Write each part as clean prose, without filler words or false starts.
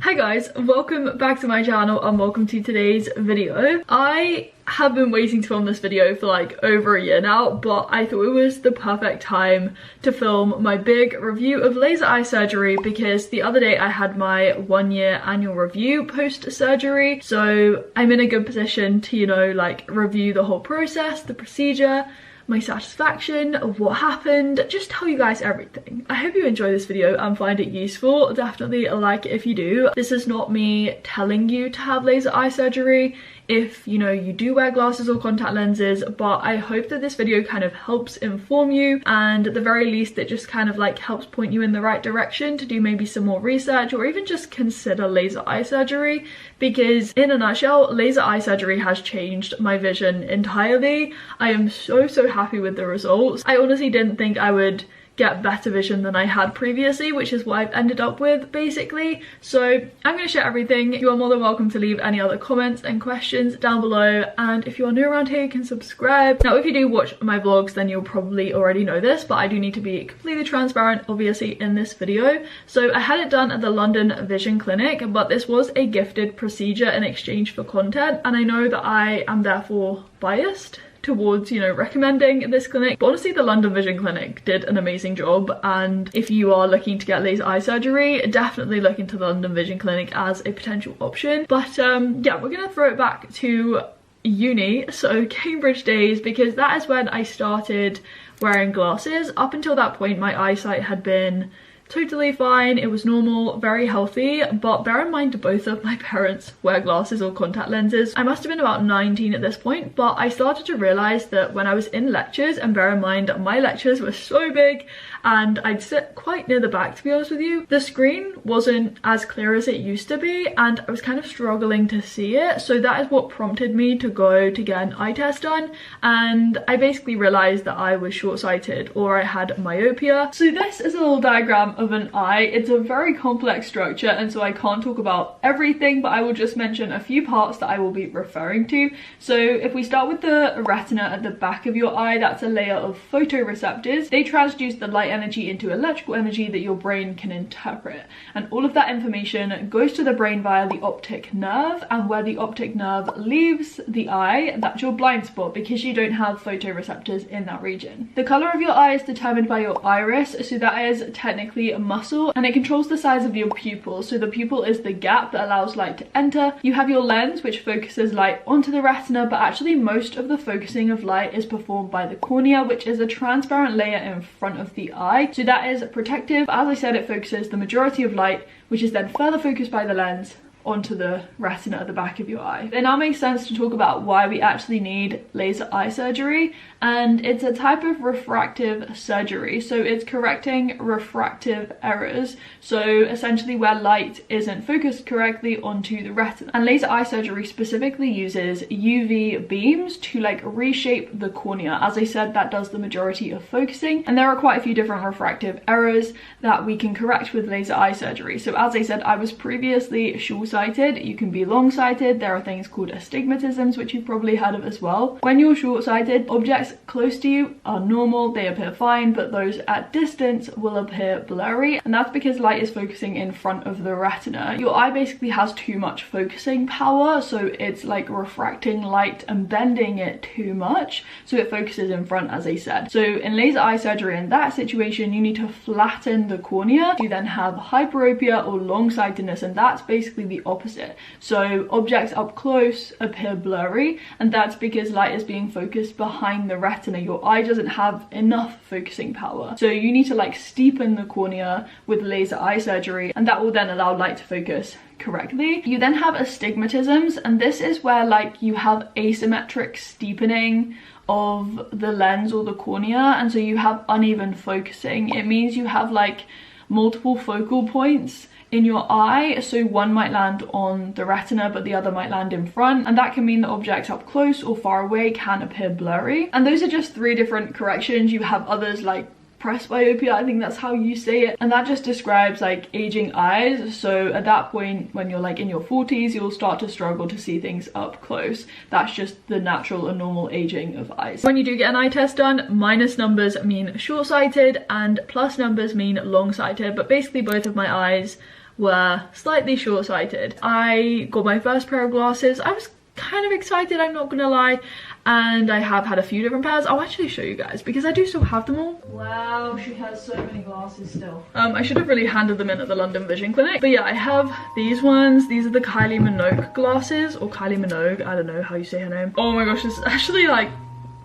Hi guys, welcome back to my channel and welcome to today's video. I have been waiting to film this video for like over a year now, but I thought it was the perfect time to film my big review of laser eye surgery because the other day I had my 1-year annual review post-surgery, so I'm in a good position to, like review the whole process, the procedure, my satisfaction of what happened, just tell you guys everything. I hope you enjoy this video and find it useful. Definitely like it if you do. This is not me telling you to have laser eye surgery if you do wear glasses or contact lenses, but I hope that this video kind of helps inform you, and at the very least it just kind of like helps point you in the right direction to do maybe some more research or even just consider laser eye surgery, because in a nutshell, laser eye surgery has changed my vision entirely. I am so happy with the results. I honestly didn't think I would get better vision than I had previously, which is what I've ended up with basically. So I'm going to share everything. You are more than welcome to leave any other comments and questions down below, and if you are new around here you can subscribe. Now if you do watch my vlogs then you'll probably already know this, but I do need to be completely transparent obviously in this video. So I had it done at the London Vision Clinic, but this was a gifted procedure in exchange for content, and I know that I am therefore biased towards recommending this clinic, but honestly the London Vision Clinic did an amazing job, and if you are looking to get laser eye surgery, definitely look into the London Vision Clinic as a potential option. But yeah, we're gonna throw it back to uni, so Cambridge days, because that is when I started wearing glasses. Up until that point my eyesight had been totally fine, it was normal, very healthy, but bear in mind both of my parents wear glasses or contact lenses. I must have been about 19 at this point, but I started to realise that when I was in lectures, and bear in mind my lectures were so big and I'd sit quite near the back to be honest with you, the screen wasn't as clear as it used to be and I was kind of struggling to see it. So that is what prompted me to go to get an eye test done, and I basically realised that I was short-sighted, or I had myopia. So this is a little diagram of an eye. It's a very complex structure and so I can't talk about everything, but I will just mention a few parts that I will be referring to. So if we start with the retina at the back of your eye, that's a layer of photoreceptors. They transduce the light energy into electrical energy that your brain can interpret, and all of that information goes to the brain via the optic nerve, and where the optic nerve leaves the eye, that's your blind spot because you don't have photoreceptors in that region. The color of your eye is determined by your iris, so that is technically a muscle, and it controls the size of your pupil. So the pupil is the gap that allows light to enter. You have your lens which focuses light onto the retina, but actually most of the focusing of light is performed by the cornea, which is a transparent layer in front of the eye. So that is protective. As I said, it focuses the majority of light, which is then further focused by the lens onto the retina at the back of your eye. It now makes sense to talk about why we actually need laser eye surgery, and it's a type of refractive surgery. So it's correcting refractive errors, so essentially where light isn't focused correctly onto the retina. And laser eye surgery specifically uses UV beams to like reshape the cornea. As I said, that does the majority of focusing, and there are quite a few different refractive errors that we can correct with laser eye surgery. So as I said, I was previously short-sighted. You can be long-sighted. There are things called astigmatisms, which you've probably heard of as well. When you're short-sighted, objects close to you are normal, they appear fine, but those at distance will appear blurry, and that's because light is focusing in front of the retina. Your eye basically has too much focusing power, so it's like refracting light and bending it too much, so it focuses in front, as I said. So in laser eye surgery, in that situation, you need to flatten the cornea. You then have hyperopia or long-sightedness, and that's basically the opposite. So objects up close appear blurry, and that's because light is being focused behind the retina. Your eye doesn't have enough focusing power, so you need to like steepen the cornea with laser eye surgery, and that will then allow light to focus correctly. You then have astigmatisms, and this is where like you have asymmetric steepening of the lens or the cornea, and so you have uneven focusing. It means you have like multiple focal points in your eye, so one might land on the retina but the other might land in front, and that can mean that objects up close or far away can appear blurry. And those are just 3 different corrections. You have others like presbyopia, I think that's how you say it, and that just describes like aging eyes. So at that point, when you're like in your 40s, you'll start to struggle to see things up close. That's just the natural and normal aging of eyes. When you do get an eye test done, minus numbers mean short-sighted and plus numbers mean long-sighted, but basically both of my eyes were slightly short-sighted. I got my first pair of glasses. I was kind of excited, I'm not gonna lie, and I have had a few different pairs. I'll actually show you guys because I do still have them all. Wow, she has so many glasses still. I should have really handed them in at the London Vision Clinic, but yeah, I have these ones. These are the Kylie Minogue glasses, or Kylie Minogue, I don't know how you say her name. Oh my gosh, this is actually like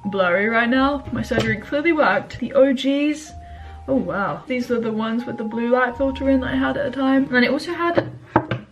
blurry right now. My surgery clearly worked. The OGs, oh wow, these are the ones with the blue light filter in that I had at a time. And then it also had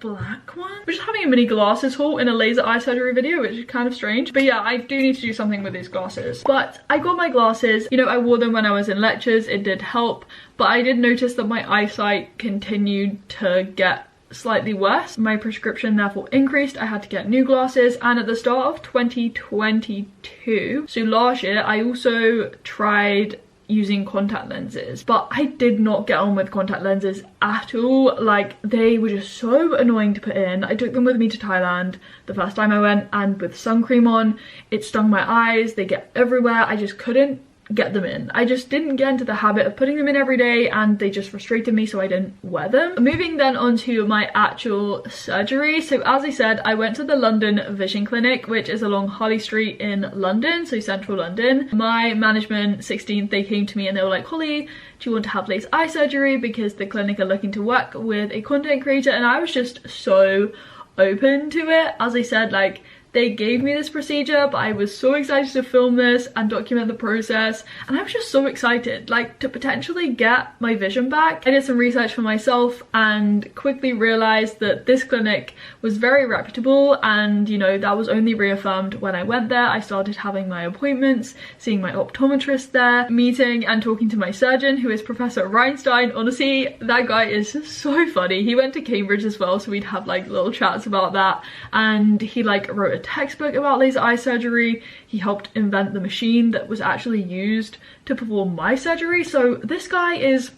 black one. We're just having a mini glasses haul in a laser eye surgery video, which is kind of strange, but yeah, I do need to do something with these glasses. But I got my glasses, you know, I wore them when I was in lectures, it did help, but I did notice that my eyesight continued to get slightly worse. My prescription therefore increased. I had to get new glasses, and at the start of 2022, so last year, I also tried using contact lenses, but I did not get on with contact lenses at all. Like, they were just so annoying to put in. I took them with me to Thailand the first time I went, and with sun cream on, it stung my eyes. They get everywhere. I just couldn't get them in. I just didn't get into the habit of putting them in every day, and they just frustrated me, so I didn't wear them. Moving then on to my actual surgery. So as I said, I went to the London Vision Clinic, which is along Harley Street in London, so central London. My management 16th, they came to me and they were like, Holly, do you want to have laser eye surgery, because the clinic are looking to work with a content creator? And I was just so open to it. As I said, like, they gave me this procedure, but I was so excited to film this and document the process, and I was just so excited, like, to potentially get my vision back. I did some research for myself and quickly realized that this clinic was very reputable, and you know, that was only reaffirmed when I went there. I started having my appointments, seeing my optometrist there, meeting and talking to my surgeon, who is Professor Reinstein. Honestly, that guy is just so funny. He went to Cambridge as well, so we'd have like little chats about that, and he like wrote a textbook about laser eye surgery. He helped invent the machine that was actually used to perform my surgery. So this guy is,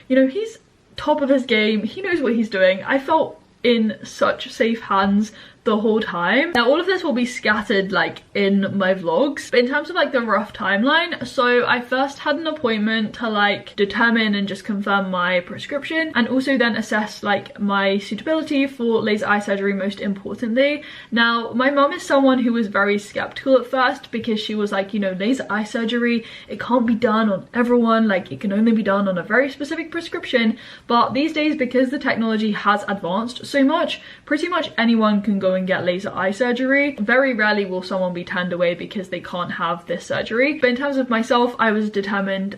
you know, he's top of his game. He knows what he's doing. I felt in such safe hands the whole time. Now all of this will be scattered like in my vlogs, but in terms of like the rough timeline, so I first had an appointment to like determine and just confirm my prescription, and also then assess like my suitability for laser eye surgery, most importantly. Now my mum is someone who was very skeptical at first, because she was like, you know, laser eye surgery, it can't be done on everyone, like it can only be done on a very specific prescription. But these days, because the technology has advanced so much, pretty much anyone can go and get laser eye surgery. Very rarely will someone be turned away because they can't have this surgery. But in terms of myself, I was determined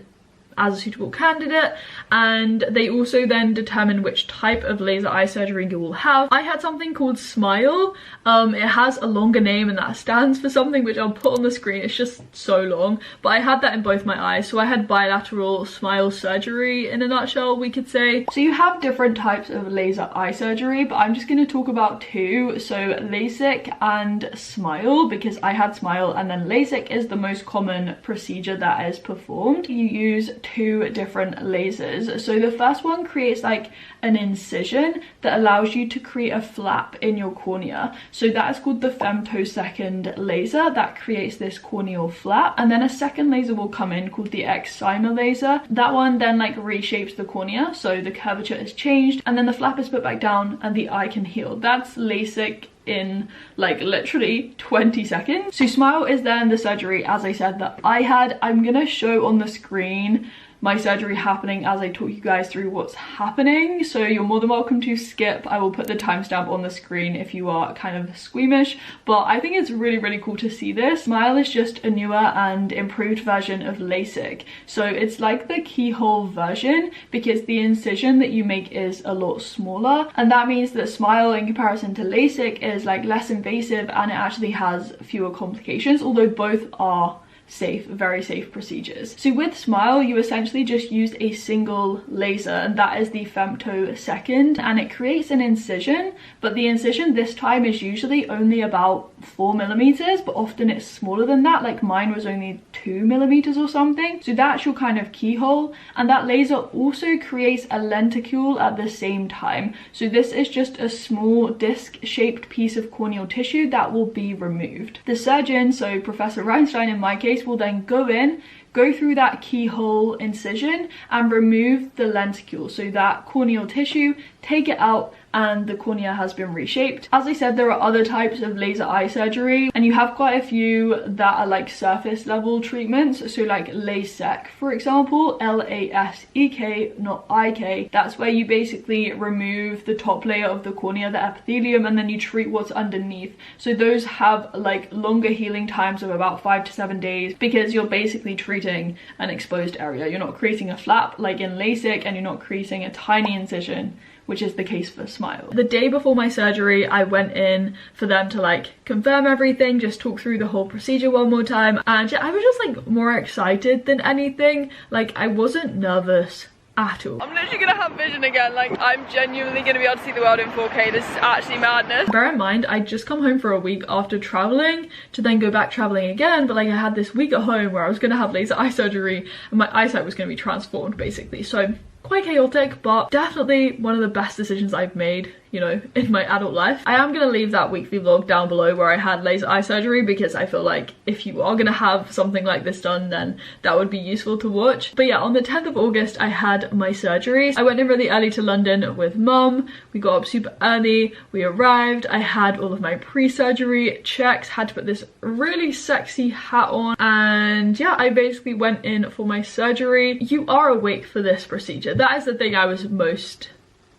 as a suitable candidate, and they also then determine which type of laser eye surgery you will have. I had something called SMILE. It has a longer name, and that stands for something which I'll put on the screen. It's just so long, but I had that in both my eyes, so I had bilateral SMILE surgery in a nutshell, we could say. So you have different types of laser eye surgery, but I'm just going to talk about two, so LASIK and SMILE, because I had SMILE, and then LASIK is the most common procedure that is performed. You use two different lasers. So the first one creates like an incision that allows you to create a flap in your cornea. So that is called the femtosecond laser that creates this corneal flap. And then a second laser will come in called the excimer laser. That one then like reshapes the cornea, so the curvature is changed, and then the flap is put back down and the eye can heal. That's LASIK in like literally 20 seconds. So SMILE is then the surgery, as I said, that I had. I'm gonna show on the screen my surgery happening as I talk you guys through what's happening, so you're more than welcome to skip. I will put the timestamp on the screen if you are kind of squeamish, but I think it's really cool to see this. SMILE is just a newer and improved version of LASIK, so it's like the keyhole version, because the incision that you make is a lot smaller, and that means that SMILE in comparison to LASIK is like less invasive, and it actually has fewer complications, although both are safe, very safe procedures. So with SMILE, you essentially just use a single laser, and that is the femtosecond, and it creates an incision, but the incision this time is usually only about 4 millimeters, but often it's smaller than that. Like mine was only 2 millimeters or something. So that's your kind of keyhole, and that laser also creates a lenticule at the same time. So this is just a small disc-shaped piece of corneal tissue that will be removed. The surgeon, so Professor Reinstein in my case, will then go in, go through that keyhole incision and remove the lenticule, so that corneal tissue, take it out, and the cornea has been reshaped. As I said, there are other types of laser eye surgery, and you have quite a few that are like surface level treatments. So like LASEK, for example, LASEK, not IK. That's where you basically remove the top layer of the cornea, the epithelium, and then you treat what's underneath. So those have like longer healing times of about 5 to 7 days, because you're basically treating an exposed area. You're not creating a flap like in LASIK, and you're not creating a tiny incision, which is the case for SMILE. The day before my surgery, I went in for them to like confirm everything, just talk through the whole procedure one more time, and yeah, I was just like more excited than anything. Like, I wasn't nervous at all. I'm literally gonna have vision again. Like, I'm genuinely gonna be able to see the world in 4K. This is actually madness. Bear in mind, I'd just come home for a week after traveling to then go back traveling again, but like I had this week at home where I was gonna have laser eye surgery and my eyesight was gonna be transformed basically. So quite chaotic, but definitely one of the best decisions I've made, you know, in my adult life. I am gonna leave that weekly vlog down below where I had laser eye surgery, because I feel like if you are gonna have something like this done, then that would be useful to watch. But yeah, on the 10th of August, I had my surgery. I went in really early to London with mum. We got up super early, we arrived, I had all of my pre-surgery checks, had to put this really sexy hat on, and yeah, I basically went in for my surgery. You are awake for this procedure. That is the thing I was most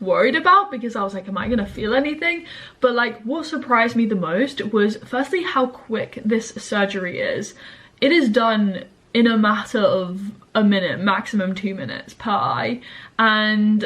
worried about, because I was like, am I gonna feel anything? But like, what surprised me the most was firstly how quick this surgery is. It is done in a matter of a minute, maximum 2 minutes per eye. And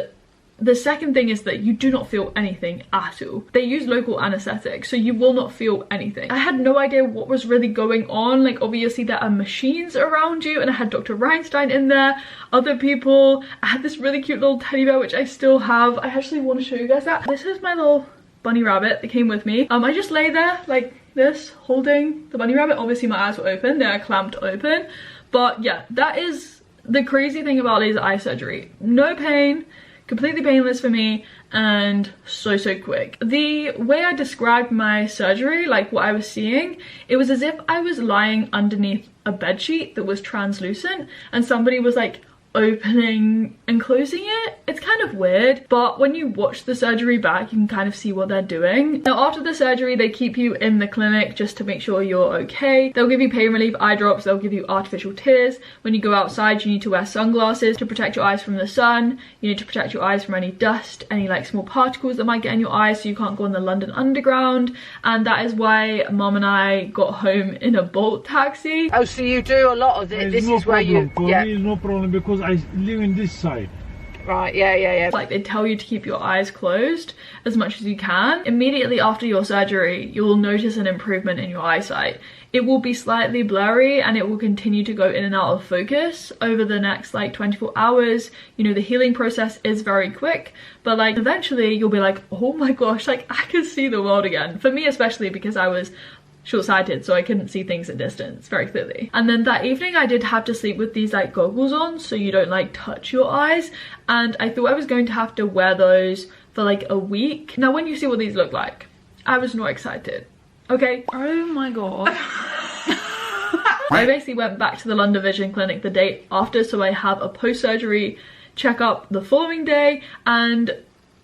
the second thing is that you do not feel anything at all. They use local anesthetic, so you will not feel anything. I had no idea what was really going on. Like, obviously there are machines around you, and I had Dr. Reinstein in there, other people. I had this really cute little teddy bear, which I still have. I actually want to show you guys that. This is my little bunny rabbit that came with me. I just lay there like this, holding the bunny rabbit. Obviously my eyes were open, they are clamped open. But yeah, that is the crazy thing about laser eye surgery. No pain, completely painless for me, and so quick. The way I described my surgery, like what I was seeing, it was as if I was lying underneath a bedsheet that was translucent and somebody was like opening and closing it. It's kind of weird, but when you watch the surgery back, you can kind of see what they're doing. Now after the surgery, they keep you in the clinic just to make sure you're okay. They'll give you pain relief eye drops, they'll give you artificial tears. When you go outside, you need to wear sunglasses to protect your eyes from the sun. You need to protect your eyes from any dust, any like small particles that might get in your eyes, so you can't go on the London Underground. And that is why mum and I got home in a Bolt taxi. Oh, so you do a lot of it. This is where you, for me, no problem, because I live in this side. Right, yeah. Like, they tell you to keep your eyes closed as much as you can. Immediately after your surgery, you will notice an improvement in your eyesight. It will be slightly blurry and it will continue to go in and out of focus over the next like 24 hours. You know, the healing process is very quick, but like eventually you'll be like, oh my gosh, like I can see the world again. For me especially, because I was short-sighted, so I couldn't see things at distance very clearly. And then that evening I did have to sleep with these like goggles on so you don't like touch your eyes, and I thought I was going to have to wear those for like a week. Now when you see what these look like, I was not excited, okay? Oh my god. I basically went back to the London Vision Clinic the day after, so I have a post-surgery checkup the following day, and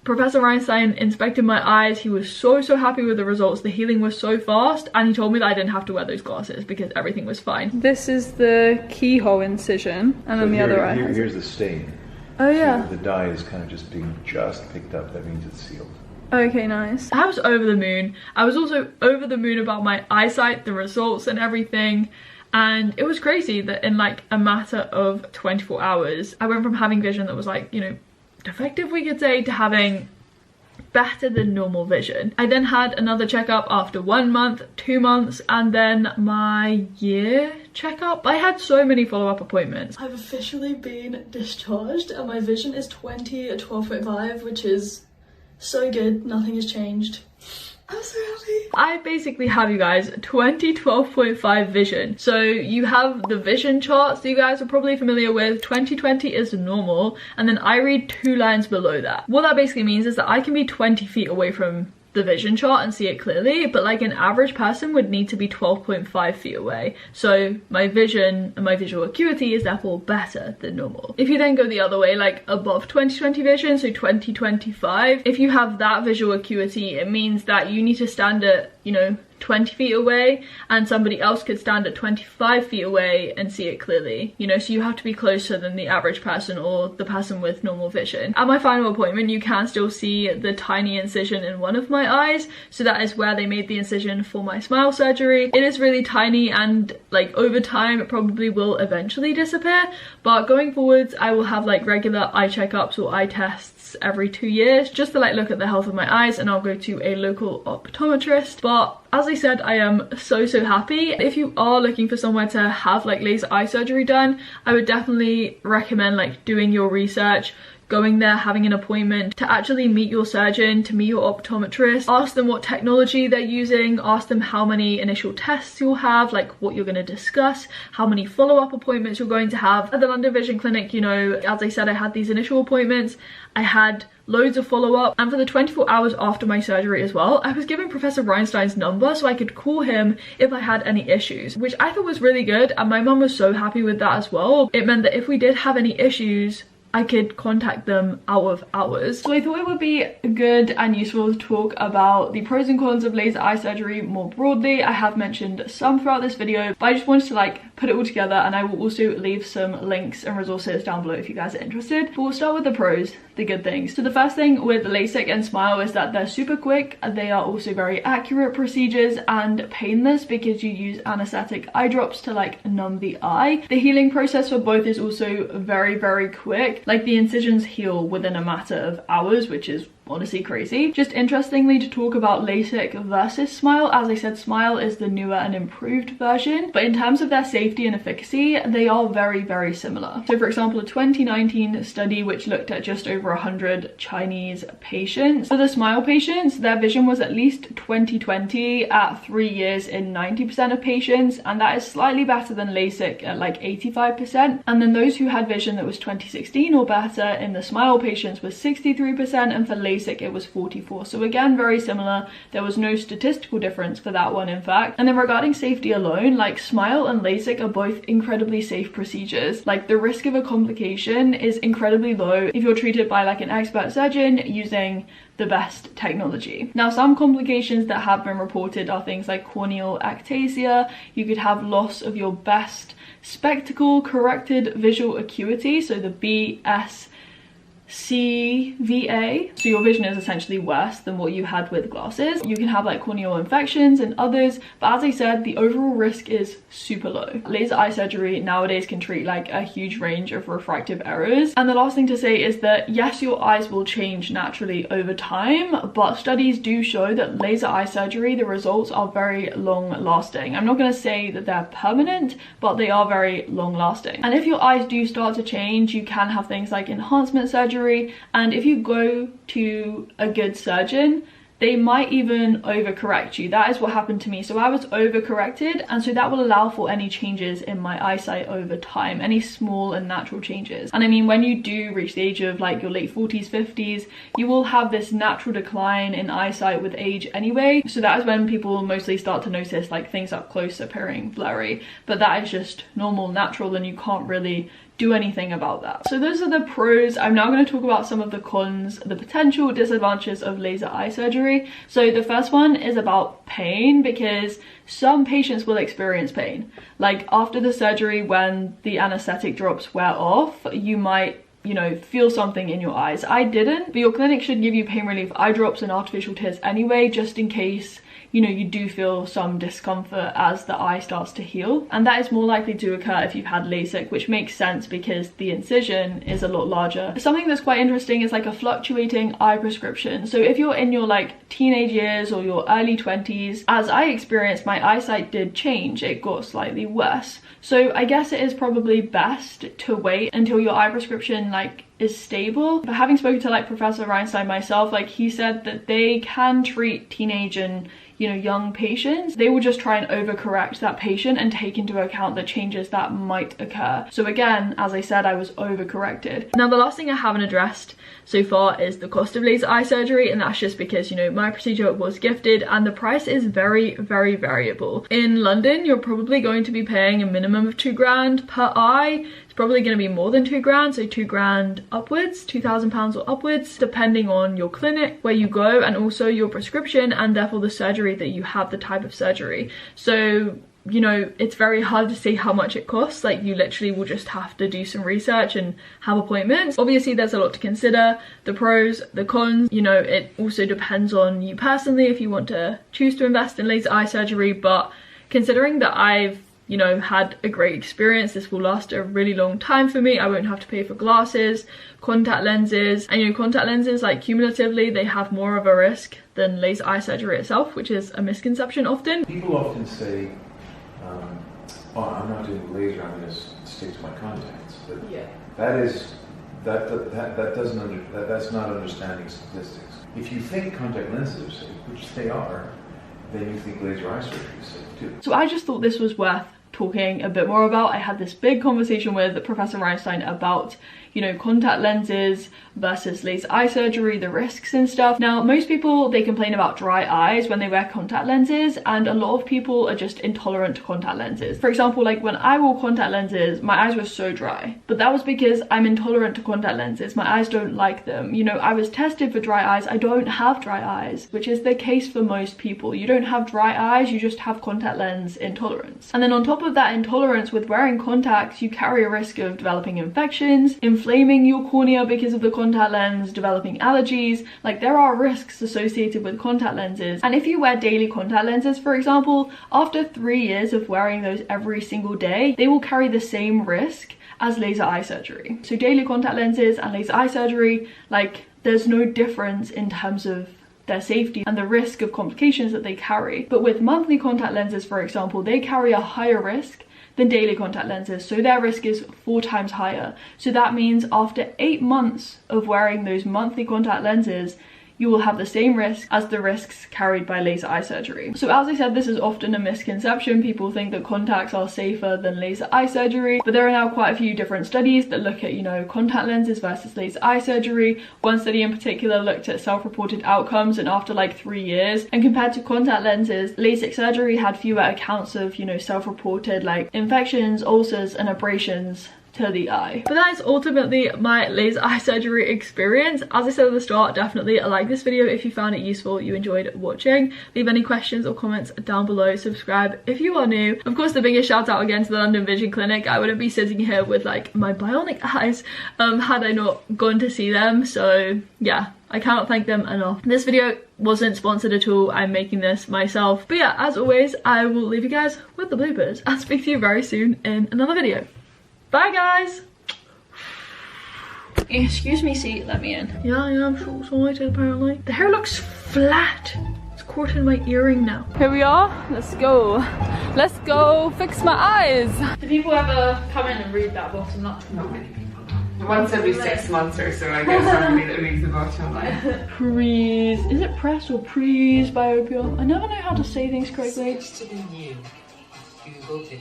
Professor Reinstein inspected my eyes. He was so happy with the results. The healing was so fast, and he told me that I didn't have to wear those glasses because everything was fine. This is the keyhole incision, and then the other eye. Here's the stain. Oh yeah. So the dye is kind of just being picked up. That means it's sealed. Okay, nice. I was over the moon. I was also over the moon about my eyesight, the results and everything. And it was crazy that in like a matter of 24 hours, I went from having vision that was like, you know, defective we could say, to having better than normal vision. I then had another checkup after 1 month, 2 months, and then my year checkup. I had so many follow-up appointments. I've officially been discharged and my vision is 20/12.5, which is so good. Nothing has changed. I'm so happy. I basically have, you guys, 20/12.5 vision. So you have the vision charts that you guys are probably familiar with. 20/20 is normal, and then I read 2 lines below that. What that basically means is that I can be 20 feet away from the vision chart and see it clearly, but like an average person would need to be 12.5 feet away. So my vision and my visual acuity is therefore better than normal. If you then go the other way, like above 20/20 vision, so 20/25, if you have that visual acuity, it means that you need to stand at, you know, 20 feet away, and somebody else could stand at 25 feet away and see it clearly, you know, so you have to be closer than the average person or the person with normal vision. At my final appointment, you can still see the tiny incision in one of my eyes, so that is where they made the incision for my smile surgery. It is really tiny, and like over time it probably will eventually disappear, but going forwards I will have like regular eye checkups or eye tests every 2 years just to like look at the health of my eyes, and I'll go to a local optometrist. But as I said, I am so happy. If you are looking for somewhere to have like laser eye surgery done, I would definitely recommend like doing your research, going there, having an appointment to actually meet your surgeon, to meet your optometrist, ask them what technology they're using, ask them how many initial tests you'll have, like what you're going to discuss, how many follow-up appointments you're going to have. At the London Vision Clinic, you know, as I said, I had these initial appointments, I had loads of follow-up, and for the 24 hours after my surgery as well, I was given Professor Reinstein's number so I could call him if I had any issues, which I thought was really good, and my mum was so happy with that as well. It meant that if we did have any issues, I could contact them out of hours. So I thought it would be good and useful to talk about the pros and cons of laser eye surgery more broadly. I have mentioned some throughout this video, but I just wanted to like put it all together, and I will also leave some links and resources down below if you guys are interested. But we'll start with the pros, the good things. So the first thing with LASIK and SMILE is that they're super quick. They are also very accurate procedures and painless because you use anesthetic eye drops to like numb the eye. The healing process for both is also very quick. Like the incisions heal within a matter of hours, which is honestly crazy. Just interestingly to talk about LASIK versus SMILE, as I said, SMILE is the newer and improved version, but in terms of their safety and efficacy, they are very similar. So for example, a 2019 study which looked at just over 100 Chinese patients. For the SMILE patients, their vision was at least 20/20 at 3 years in 90% of patients, and that is slightly better than LASIK at like 85%. And then those who had vision that was 20/16 or better in the SMILE patients was 63%, and for LASIK it was 44%. So again, very similar. There was no statistical difference for that one, in fact. And then regarding safety alone, like SMILE and LASIK are both incredibly safe procedures. Like the risk of a complication is incredibly low if you're treated by like an expert surgeon using the best technology. Now, some complications that have been reported are things like corneal ectasia. You could have loss of your best spectacle corrected visual acuity, so the BSCVA. So your vision is essentially worse than what you had with glasses. You can have like corneal infections and others, but as I said, the overall risk is super low. Laser eye surgery nowadays can treat like a huge range of refractive errors. And the last thing to say is that yes, your eyes will change naturally over time, but studies do show that laser eye surgery, the results are very long lasting. I'm not going to say that they're permanent, but they are very long lasting. And if your eyes do start to change, you can have things like enhancement surgery. And if you go to a good surgeon, they might even overcorrect you. That is what happened to me. So I was overcorrected, and so that will allow for any changes in my eyesight over time, any small and natural changes. And I mean, when you do reach the age of like your late 40s, 50s, you will have this natural decline in eyesight with age anyway. So that is when people mostly start to notice like things up close appearing blurry, but that is just normal, natural, and you can't really do anything about that. So those are the pros. I'm now going to talk about some of the cons, the potential disadvantages of laser eye surgery. So the first one is about pain, because some patients will experience pain. Like after the surgery, when the anesthetic drops wear off, you might, you know, feel something in your eyes. I didn't, but your clinic should give you pain relief eye drops and artificial tears anyway, just in case, you know, you do feel some discomfort as the eye starts to heal. And that is more likely to occur if you've had LASIK, which makes sense because the incision is a lot larger. Something that's quite interesting is like a fluctuating eye prescription. So if you're in your like teenage years or your early 20s, as I experienced, my eyesight did change. It got slightly worse. So I guess it is probably best to wait until your eye prescription like is stable. But having spoken to like Professor Reinstein myself, like he said that they can treat teenage and, you you know, young patients, they will just try and overcorrect that patient and take into account the changes that might occur. So again, as I said, I was overcorrected. Now the last thing I haven't addressed so far is the cost of laser eye surgery, and that's just because, you know, my procedure was gifted and the price is very, very variable. In London, you're probably going to be paying a minimum of £2,000 per eye. It's probably going to be more than £2,000, so £2,000 upwards, £2,000 or upwards, depending on your clinic, where you go, and also your prescription, and therefore the surgery that you have, the type of surgery. So, you know, it's very hard to say how much it costs. Like, you literally will just have to do some research and have appointments. Obviously there's a lot to consider, the pros, the cons, you know, it also depends on you personally if you want to choose to invest in laser eye surgery. But considering that I've, you know, had a great experience, this will last a really long time for me. I won't have to pay for glasses, contact lenses, and you know, contact lenses, like, cumulatively they have more of a risk than laser eye surgery itself, which is a misconception often. People often say, oh, I'm not doing laser, I'm going to stick to my contacts. But Yeah. that's not understanding statistics. If you think contact lenses are safe, which they are, then you think laser eye surgery is safe too. So I just thought this was worth talking a bit more about. I had this big conversation with Professor Reinstein about, you know, contact lenses versus laser eye surgery, the risks and stuff. Now, most people, they complain about dry eyes when they wear contact lenses, and a lot of people are just intolerant to contact lenses. For example, like when I wore contact lenses, my eyes were so dry, but that was because I'm intolerant to contact lenses. My eyes don't like them. You know, I was tested for dry eyes. I don't have dry eyes, which is the case for most people. You don't have dry eyes, you just have contact lens intolerance. And then on top of that intolerance, with wearing contacts, you carry a risk of developing infections, inflaming your cornea because of the contact lens, developing allergies. Like, there are risks associated with contact lenses. And if you wear daily contact lenses, for example, after 3 years of wearing those every single day, they will carry the same risk as laser eye surgery. So daily contact lenses and laser eye surgery, like, there's no difference in terms of their safety and the risk of complications that they carry. But with monthly contact lenses, for example, they carry a higher risk than daily contact lenses, so their risk is 4 times higher. So that means after 8 months of wearing those monthly contact lenses, you will have the same risk as the risks carried by laser eye surgery. So as I said, this is often a misconception. People think that contacts are safer than laser eye surgery, but there are now quite a few different studies that look at, you know, contact lenses versus laser eye surgery. One study in particular looked at self-reported outcomes, and after like 3 years, and compared to contact lenses, LASIK surgery had fewer accounts of, you know, self-reported like infections, ulcers, and abrasions to the eye. But that is ultimately my laser eye surgery experience. As I said at the start, definitely like this video if you found it useful, you enjoyed watching. Leave any questions or comments down below. Subscribe if you are new. Of course, the biggest shout out again to the London Vision Clinic. I wouldn't be sitting here with like my bionic eyes had I not gone to see them. So yeah, I cannot thank them enough. This video wasn't sponsored at all. I'm making this myself. But yeah, as always, I will leave you guys with the bloopers. I'll speak to you very soon in another video. Bye guys! Excuse me, seat, let me in. Yeah, I'm short-sighted apparently. The hair looks flat. It's caught in my earring now. Here we are, let's go. Let's go fix my eyes. Do people ever come in and read that bottom? Not many people. Once every 6 months or so, I guess somebody that reads the bottom line. Pres, is it press or presbyopia? I never know how to say things correctly. Switch to the new.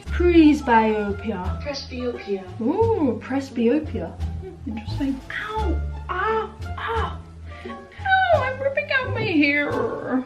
Presbyopia. Presbyopia. Ooh, presbyopia. Interesting. Ow! Ow! Ow! No, I'm ripping out my hair.